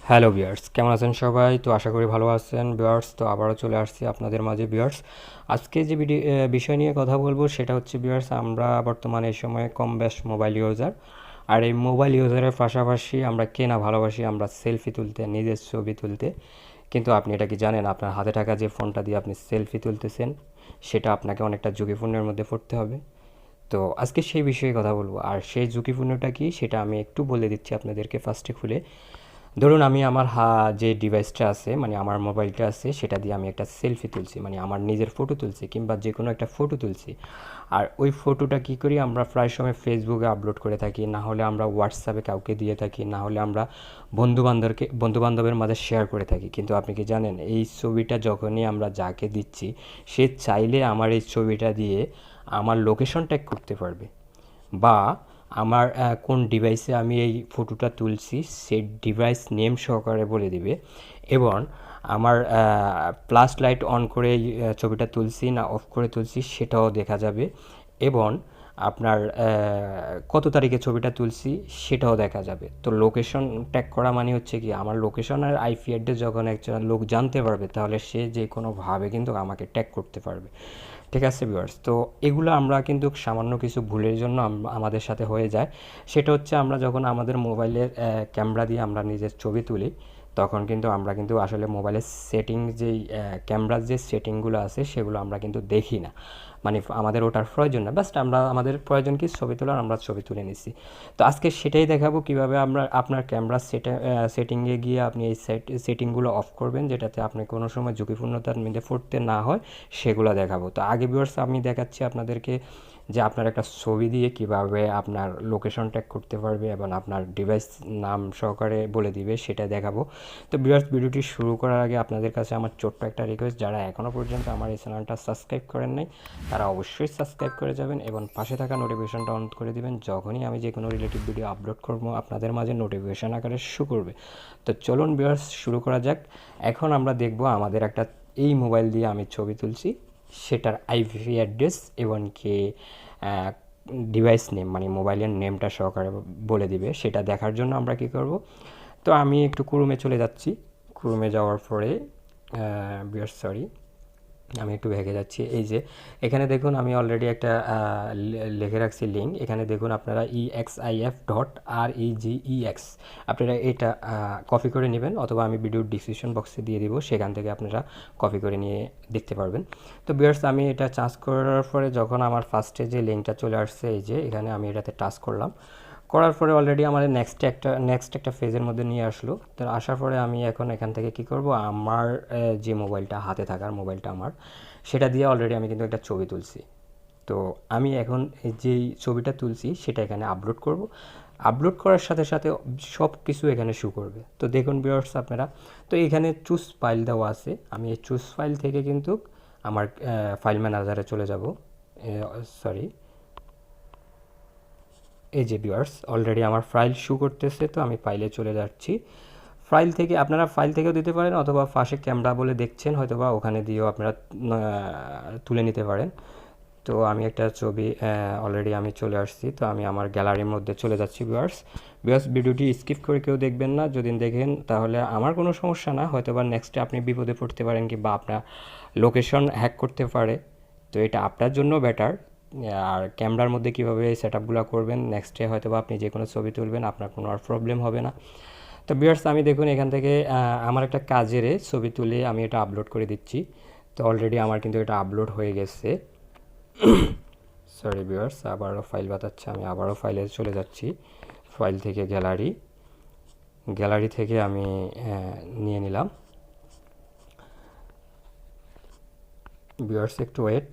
Hello viewers, কেমন আছেন সবাই? তো আশা করি ভালো আছেন ভিউয়ার্স। তো আবারও চলে আসছি আপনাদের মাঝে ভিউয়ার্স। আজকে যে বিষয় নিয়ে কথা বলবো সেটা হচ্ছে ভিউয়ার্স, আমরা বর্তমানে এই সময়ে কম বেশ মোবাইল ইউজার। আর এই মোবাইল ইউজারের পাশাপাশি আমরা কে না ভালোবাসি আমরা সেলফি তুলতে, নিজের ছবি তুলতে। কিন্তু আপনি এটা কি জানেন, আপনার হাতে থাকা যে ফোনটা দিয়ে আপনি সেলফি তুলতেছেন সেটা আপনাকে অনেকটা ঝুঁকিপূর্ণের মধ্যে পড়তে হবে। তো আজকে সেই বিষয়ে কথা বলবো, আর সেই ঝুঁকিপূর্ণটা কি সেটা আমি একটু বলে দিচ্ছি আপনাদেরকে ফার্স্টে খুলে। ধরুন আমি আমার যে ডিভাইসটা আছে, মানে আমার মোবাইলটা আছে, সেটা দিয়ে আমি একটা সেলফি তুলছি, মানে আমার নিজের ফটো তুলছি কিংবা যে কোনো একটা ফটো তুলছি। আর ওই ফটোটা কী করি, আমরা প্রায় সময় ফেসবুকে আপলোড করে থাকি, না হলে আমরা হোয়াটসঅ্যাপে কাউকে দিয়ে থাকি, না হলে আমরা বন্ধুবান্ধবের মাঝে শেয়ার করে থাকি। কিন্তু আপনি কি জানেন, এই ছবিটা যখনই আমরা যাকে দিচ্ছি সে চাইলে আমার এই ছবিটা দিয়ে আমার লোকেশন ট্যাগ করতে পারবে, বা আমার কোন ডিভাইসে আমি এই ফটোটা তুলছি সেই ডিভাইস নেম সহকারে বলে দিবে। এবং আমার প্লাস লাইট অন করে ছবিটা তুলছি না অফ করে তুলছি সেটাও দেখা যাবে। এবং আপনার কত তারিখে ছবিটা তুলছি সেটাও দেখা যাবে। তো লোকেশন ট্যাগ করা মানে হচ্ছে কি, আমার লোকেশন আর আইপি অ্যাড্রেস যখন একজন লোক জানতে পারবে তাহলে সে যে কোনোভাবে কিন্তু আমাকে ট্যাগ করতে পারবে। ঠিক আছে ভিউয়ার্স, তো এগুলো আমরা কিন্তু সামান্য কিছু ভুলের জন্য আমাদের সাথে হয়ে যায়। সেটা হচ্ছে আমরা যখন আমাদের মোবাইলের ক্যামেরা দিয়ে আমরা নিজের ছবি তুলি, তখন কিন্তু আমরা কিন্তু আসলে মোবাইলের সেটিং যেই ক্যামেরার যে সেটিংগুলো আছে সেগুলো আমরা কিন্তু দেখি না। মানে আমাদের ওটার প্রয়োজন না, বাস্ট আমরা আমাদের প্রয়োজন কি ছবি তোলার, আমরা ছবি তুলে নিচ্ছি। তো আজকে সেটাই দেখাবো কিভাবে আমরা আপনার ক্যামেরার সেটিংয়ে গিয়ে আপনি এই সেটিংগুলো অফ করবেন, যেটাতে আপনি কোনো সময় ঝুঁকিপূর্ণতার মধ্যে পড়তে না হয়, সেগুলো দেখাবো। তো আগে ভিউয়ার্স আমি দেখাচ্ছি আপনাদেরকে যে আপনার একটা ছবি দিয়ে কিভাবে আপনার লোকেশন ট্যাগ করতে পারবে এবং আপনার ডিভাইস নাম সহকারে বলে দিবে সেটা দেখাবো। তো ভিউয়ার্স, ভিডিওটি শুরু করার আগে আপনাদের কাছে আমার ছোট্ট একটা রিকোয়েস্ট, যারা এখনও পর্যন্ত আমার এই চ্যানেলটা সাবস্ক্রাইব করেন নাই তারা অবশ্যই সাবস্ক্রাইব করে যাবেন এবং পাশে থাকা নোটিফিকেশনটা অন করে দিবেন। যখনই আমি যে কোনো রিলেটিভ ভিডিও আপলোড করবো আপনাদের মাঝে নোটিফিকেশন আকারে শো করবে। তো চলুন ভিউয়ার্স, শুরু করা যাক। এখন আমরা দেখব আমাদের একটা এই মোবাইল দিয়ে আমি ছবি তুলছি, সেটার আইপি অ্যাড্রেস এবং কি ডিভাইস নেম, মানে মোবাইলের নেমটা সহকারে বলে দিবে। সেটা দেখার জন্য আমরা কি করব, তো আমি একটু ক্রোমে চলে যাচ্ছি। ক্রোমে যাওয়ার পরে বিয়ার সরি, আমি একটু ভেগে যাচ্ছি। এই যে এখানে দেখুন আমি অলরেডি একটা লিখে রাখছি লিঙ্ক। এখানে দেখুন আপনারা EXIF.REGEX, আপনারা এটা কপি করে নেবেন, অথবা আমি ভিডিওর ডিসক্রিপশন বক্সে দিয়ে দিব, সেখান থেকে আপনারা কপি করে নিয়ে দেখতে পারবেন। তো বিয়ার্স, আমি এটা চার্জ করার পরে যখন আমার ফার্স্টে যে লিঙ্কটা চলে আসছে, এই যে এখানে আমি এটাতে টাচ করলাম। করার পরে অলরেডি আমাদের নেক্সট একটা ফেজের মধ্যে নিয়ে আসলো। তো আসার পরে আমি এখন এখান থেকে কি করব, আমার যে মোবাইলটা হাতে থাকার মোবাইলটা আমার, সেটা দিয়ে অলরেডি আমি কিন্তু একটা ছবি তুলছি। তো আমি এখন এই যেই ছবিটা তুলছি সেটা এখানে আপলোড করব। আপলোড করার সাথে সাথে সব কিছু এখানে শো করবে। তো দেখুন ভিউয়ার্স আপনারা, তো এখানে চুজ ফাইল দেওয়া আছে। আমি এই চুজ ফাইল থেকে কিন্তু আমার ফাইল ম্যানেজারে চলে যাব। সরি, এই যে ভিউয়ার্স অলরেডি আমার ফাইল শো করতেছে, তো আমি ফাইলে চলে যাচ্ছি। ফাইল থেকে আপনারা ফাইল থেকেও দিতে পারেন, অথবা পাশে ক্যামেরা বলে দেখছেন হয়তো বা ওখানে দিয়েও আপনারা তুলে নিতে পারেন। তো আমি একটা ছবি অলরেডি আমি চলে আসছি, তো আমি আমার গ্যালারির মধ্যে চলে যাচ্ছি ভিউয়ার্স। ভিউয়ার্স, ভিডিওটি স্কিপ করে কেউ দেখবেন না, যদি দেখেন তাহলে আমার কোনো সমস্যা না, হয়তো বা নেক্সটে আপনি বিপদে পড়তে পারেন কিংবা আপনার লোকেশন হ্যাক করতে পারে। তো এটা আপনার জন্য বেটার। আর ক্যামেরার মধ্যে কীভাবে সেট আপগুলো করবেন, নেক্সটে হয়তো বা আপনি যে কোনো ছবি তুলবেন আপনার কোনো আর প্রবলেম হবে না। তো ভিউয়ার্স, আমি দেখুন এখান থেকে আমার একটা কাজের ছবি তুলে আমি এটা আপলোড করে দিচ্ছি। তো অলরেডি আমার কিন্তু এটা আপলোড হয়ে গেছে। সরি ভিউয়ার্স, আবারও ফাইল বাতাচ্ছে, আমি আবারও ফাইলে চলে যাচ্ছি। ফাইল থেকে গ্যালারি থেকে আমি নিয়ে নিলাম। ভিউয়ার্স একটু ওয়েট।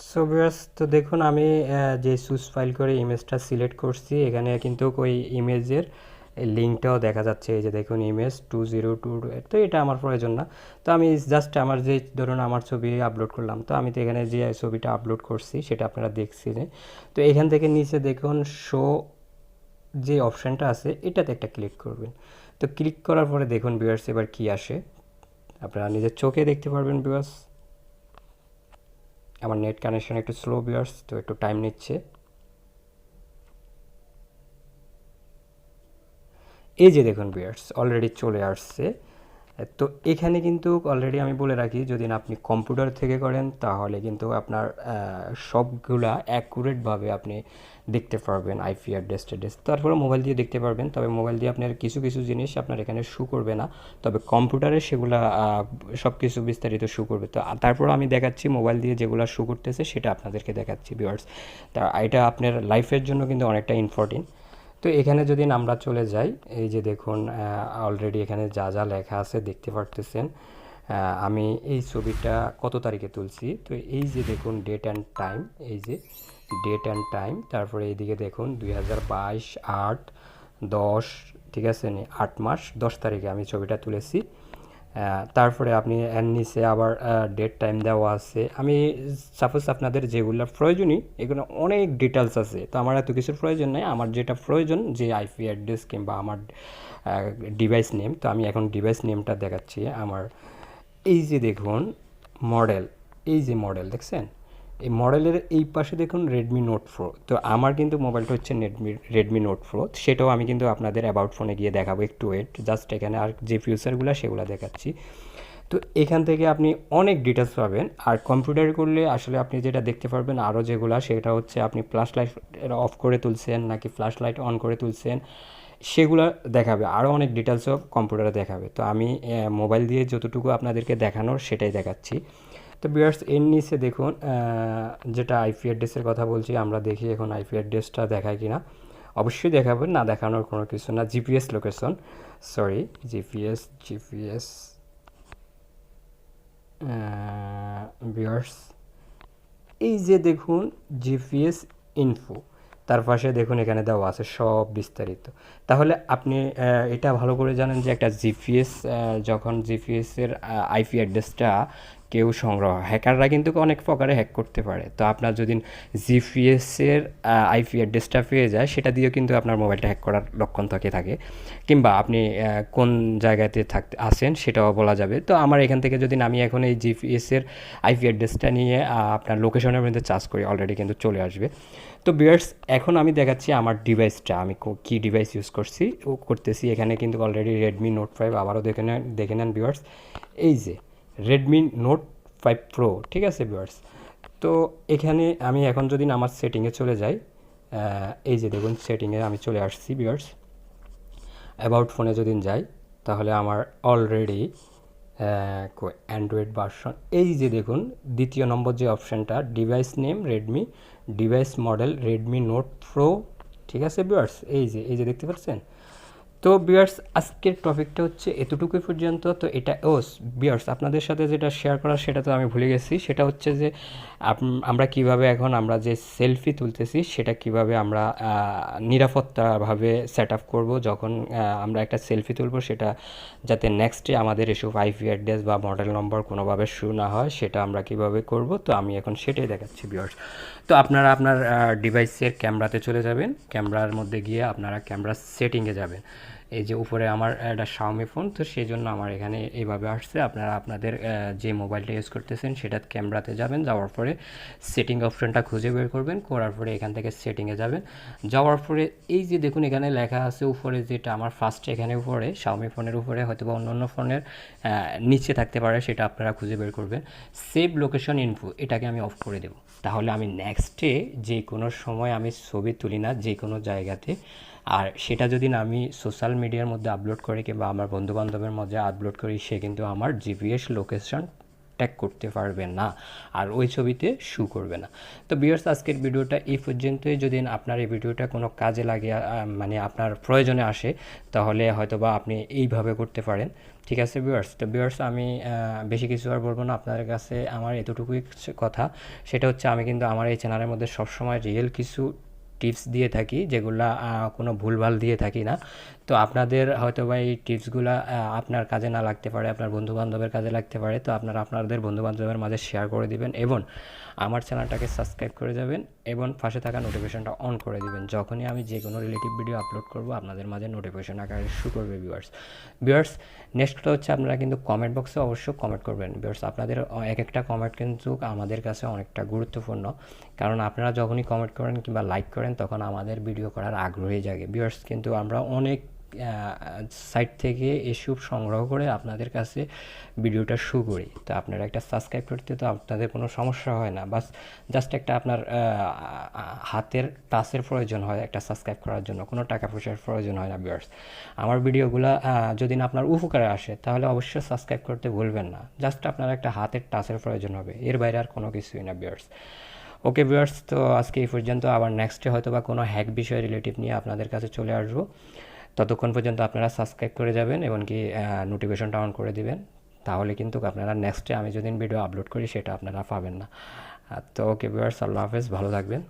সো ভিউয়ার্স, তো দেখুন আমি যে চুজ ফাইল করে ইমেজটা সিলেক্ট করছি, এখানে কিন্তু ওই ইমেজের লিঙ্কটাও দেখা যাচ্ছে। এই যে দেখুন ইমেজ 2022, তো এটা আমার প্রয়োজন না। তো আমি জাস্ট আমার যে ধরুন আমার ছবি আপলোড করলাম, তো আমি তো এখানে যে ছবিটা আপলোড করছি সেটা আপনারা দেখছিলেন। তো এখান থেকে নিচে দেখুন শো যে অপশানটা আছে এটাতে একটা ক্লিক করবেন। তো ক্লিক করার পরে দেখুন ভিউয়ার্স এবার কি আসে, আপনারা নিজের চোখে দেখতে পারবেন ভিউয়ার্স। আমার নেট কানেকশন একটু স্লো ভিউয়ার্স, তো একটু টাইম নিচ্ছে। এই যে দেখুন ভিউয়ার্স অলরেডি চলে আসছে। তো এখানে কিন্তু অলরেডি আমি বলে রাখি, যদি না আপনি কম্পিউটার থেকে করেন তাহলে কিন্তু আপনার সবগুলা অ্যাকুরেটভাবে আপনি দেখতে পারবেন আইপি অ্যাড্রেস ট্যাড্রেস, তারপরে মোবাইল দিয়ে দেখতে পারবেন। তবে মোবাইল দিয়ে আপনার কিছু কিছু জিনিস আপনার এখানে শু করবে না, তবে কম্পিউটারে সেগুলা সব কিছু বিস্তারিত শু করবে। তো তারপর আমি দেখাচ্ছি মোবাইল দিয়ে যেগুলো শু করতেছে সেটা আপনাদেরকে দেখাচ্ছি ভিউয়ার্স। তা এটা আপনার লাইফের জন্য কিন্তু অনেকটা ইম্পর্টেন্ট। তো এখানে যদি আমরা চলে যাই, এই যে দেখুন অলরেডি এখানে যা যা লেখা আছে দেখতে পারতেছেন। আমি এই ছবিটা কত তারিখে তুলছি, তো এই যে দেখুন ডেট অ্যান্ড টাইম, এই যে ডেট অ্যান্ড টাইম, তারপরে এইদিকে দেখুন 2022 8/10, ঠিক আছে নি 8 মাস 10 তারিখে আমি ছবিটা তুলেছি। তারপরে আপনি এর নিচে আবার ডেট টাইম দেওয়া আছে। আমি সাপোজ আপনাদের যেগুলো প্রয়োজনই এগুলো অনেক ডিটেলস আছে, তো আমার এত কিছুর প্রয়োজন নেই। আমার যেটা প্রয়োজন যে আইপি অ্যাড্রেস কিংবা আমার ডিভাইস নেম, তো আমি এখন ডিভাইস নেমটা দেখাচ্ছি আমার। এই যে দেখুন মডেল, এই যে মডেল দেখছেন, এই মডেলের এই পাশে দেখুন রেডমি নোট প্রো। তো আমার কিন্তু মোবাইলটা হচ্ছে রেডমি নোট প্রো, সেটাও আমি কিন্তু আপনাদের অ্যাবাউট ফোনে গিয়ে দেখাবো, একটু ওয়েট জাস্ট। এখানে আর যে ফিউচারগুলো সেগুলো দেখাচ্ছি। তো এখান থেকে আপনি অনেক ডিটেলস পাবেন। আর কম্পিউটার করলে আসলে আপনি যেটা দেখতে পারবেন আরও যেগুলো, সেটা হচ্ছে আপনি ফ্ল্যাশ লাইট অফ করে তুলছেন নাকি ফ্ল্যাশ লাইট অন করে তুলছেন, সেগুলো দেখাবে। আরও অনেক ডিটেলসও কম্পিউটারে দেখাবে। তো আমি মোবাইল দিয়ে যতটুকু আপনাদেরকে দেখানোর সেটাই দেখাচ্ছি। তো ভিউয়ার্স এর নিচে দেখুন যেটা আইপি অ্যাড্রেসের কথা বলছি, আমরা দেখি এখন আইপি অ্যাড্রেসটা দেখায় কিনা। অবশ্যই দেখাবেন, না দেখানোর কোনো কিছু না। GPS location, sorry GPS viewers, এই যে দেখুন জিপিএস ইনফো, তার পাশে দেখুন এখানে দেওয়া আছে সব বিস্তারিত। তাহলে আপনি এটা ভালো করে জানেন যে একটা জিপিএস, যখন জিপিএসের আইপি অ্যাড্রেসটা কেউ সংগ্রহ, হ্যাকাররা কিন্তু অনেক প্রকারে হ্যাক করতে পারে। তো আপনার যদি জিপিএসের আইপি অ্যাড্রেসটা পেয়ে যায়, সেটা দিয়েও কিন্তু আপনার মোবাইলটা হ্যাক করার লক্ষণ থাকে, কিংবা আপনি কোন জায়গাতে থাকতে আসেন সেটাও বলা যাবে। তো আমার এখান থেকে যদি আমি এখন এই জিপিএসের আইপি অ্যাড্রেসটা নিয়ে আপনার লোকেশনের মধ্যে চার্জ করি, অলরেডি কিন্তু চলে আসবে। তো ভিউয়ার্স এখন আমি দেখাচ্ছি আমার ডিভাইসটা, আমি কী ডিভাইস ইউজ করতেছি। এখানে কিন্তু অলরেডি রেডমি নোট 5, আবারও দেখে নেন ভিউয়ার্স, এই যে রেডমি নোট 5 প্রো, ঠিক আছে ভিউয়ার্স। তো এখানে আমি এখন যদি আমার সেটিংয়ে চলে যাই, এই যে দেখুন সেটিংয়ে আমি চলে আসছি ভিউয়ার্স। অ্যাবাউট ফোনে যদি যাই তাহলে আমার অলরেডি অ্যান্ড্রয়েড ভার্সন, এই যে দেখুন দ্বিতীয় নম্বর যে অপশানটা, device name Redmi, device model Redmi note pro, ঠিক আছে ভিউয়ার্স। এই যে দেখতে পাচ্ছেন। তো ভিউয়ার্স আজকের টপিকটা হচ্ছে এতটুকুই পর্যন্ত। তো এটা ভিউয়ার্স আপনাদের সাথে যেটা শেয়ার করা সেটা তো আমি ভুলে গেছি, সেটা হচ্ছে যে আমরা কিভাবে এখন আমরা যে সেলফি তুলতেছি সেটা কিভাবে আমরা নিরাপত্তাভাবে সেট আপ করবো। যখন আমরা একটা সেলফি তুলবো সেটা যাতে নেক্সটে আমাদের এসব আইপি অ্যাড্রেস বা মডেল নম্বর কোনোভাবে শু না হয়, সেটা আমরা কিভাবে করব। তো আমি এখন সেটাই দেখাচ্ছি ভিউয়ার্স। তো আপনারা আপনার ডিভাইসের ক্যামেরাতে চলে যাবেন, ক্যামেরার মধ্যে গিয়ে আপনারা ক্যামেরা সেটিংয়ে যাবেন। এই যে উপরে আমার একটা শাওমি ফোন, তো সেই জন্য আমার এখানে এইভাবে আসছে। আপনারা আপনাদের যে মোবাইলটা ইউজ করতেছেন সেটা ক্যামেরাতে যাবেন, যাওয়ার পরে সেটিং অপশনটা খুঁজে বের করবেন, করার পরে এখান থেকে সেটিংয়ে যাবেন। যাওয়ার পরে এই যে দেখুন এখানে লেখা আছে উপরে, যেটা আমার ফার্স্টে এখানে উপরে শাওমি ফোনের উপরে, হয়তো বা অন্য অন্য ফোনের নিচে থাকতে পারে, সেটা আপনারা খুঁজে বের করবেন। সেভ লোকেশন ইনফো, এটাকে আমি অফ করে দেব। তাহলে আমি নেক্সটে যে কোনো সময় আমি ছবি তুলি না যে কোনো জায়গাতে, আর সেটা যদি না আমি সোশ্যাল মিডিয়ার মধ্যে আপলোড করি কিংবা আমার বন্ধুবান্ধবের মধ্যে আপলোড করি, সে কিন্তু আমার জিপিএস লোকেশন ট্যাগ করতে পারবে না, আর ওই ছবিতে শু করবে না। তো ভিউয়ার্স আজকের ভিডিওটা এই পর্যন্তই। যদি আপনার এই ভিডিওটা কোনো কাজে লাগে, মানে আপনার প্রয়োজনে আসে, তাহলে হয়তোবা আপনি এইভাবে করতে পারেন, ঠিক আছে ভিউয়ার্স। তো ভিউয়ার্স আমি বেশি কিছু আর বলবো না, আপনাদের কাছে আমার এতটুকুই কথা। সেটা হচ্ছে আমি কিন্তু আমার এই চ্যানেলের মধ্যে সবসময় রিয়েল কিছু টিপস দিয়ে থাকি, যেগুলা কোনো ভুলভাল দিয়ে থাকি না। তো আপনাদের হয়তো বা এই টিপসগুলো আপনার কাজে না লাগতে পারে, আপনার বন্ধুবান্ধবের কাজে লাগতে পারে। তো আপনারা আপনাদের বন্ধুবান্ধবের মাঝে শেয়ার করে দিবেন এবং আমার চ্যানেলটাকে সাবস্ক্রাইব করে যাবেন এবং পাশে থাকা নোটিফিকেশনটা অন করে দিবেন। যখনই আমি যে কোনো রিলেটিভ ভিডিও আপলোড করব আপনাদের মাঝে নোটিফিকেশন আকারে শু করবে ভিউয়ার্স। নেক্সটটা হচ্ছে আপনারা কিন্তু কমেন্ট বক্সে অবশ্যই কমেন্ট করবেন ভিউয়ার্স। আপনাদের এক একটা কমেন্ট কিন্তু আমাদের কাছে অনেকটা গুরুত্বপূর্ণ, কারণ আপনারা যখনই কমেন্ট করেন কিংবা লাইক করেন তখন আমাদের ভিডিও করার আগ্রহী জাগে ভিউয়ার্স। কিন্তু আমরা অনেক সাইট থেকে এসব সংগ্রহ করে আপনাদের কাছে ভিডিওটা শো করি। তো আপনারা একটা সাবস্ক্রাইব করতে তো আপনাদের কোনো সমস্যা হয় না, বাস জাস্ট একটা আপনার হাতের টাচের প্রয়োজন হয় একটা সাবস্ক্রাইব করার জন্য, কোনো টাকা পয়সার প্রয়োজন হয় না ভিউয়ার্স। আমার ভিডিওগুলো যদি না আপনার উপকারে আসে তাহলে অবশ্যই সাবস্ক্রাইব করতে ভুলবেন না, জাস্ট আপনার একটা হাতের টাচের প্রয়োজন হবে, এর বাইরে আর কোনো কিছুই না ভিউয়ার্স। ওকে ভিউয়ার্স, তো আজকে এই পর্যন্ত, আবার নেক্সটে হয়তো বা কোনো হ্যাক বিষয় রিলেটিভ নিয়ে আপনাদের কাছে চলে আসবো। ততক্ষণ পর্যন্ত আপনারা সাবস্ক্রাইব করে যাবেন এবং কি নোটিফিকেশনটা অন করে দিবেন, তাহলে কিন্তু আপনারা নেক্সটে আমি যদি ভিডিও আপলোড করি সেটা আপনারা পাবেন না। তো ওকে ভিউয়ার্স, আল্লাহ হাফেজ, ভালো থাকবেন।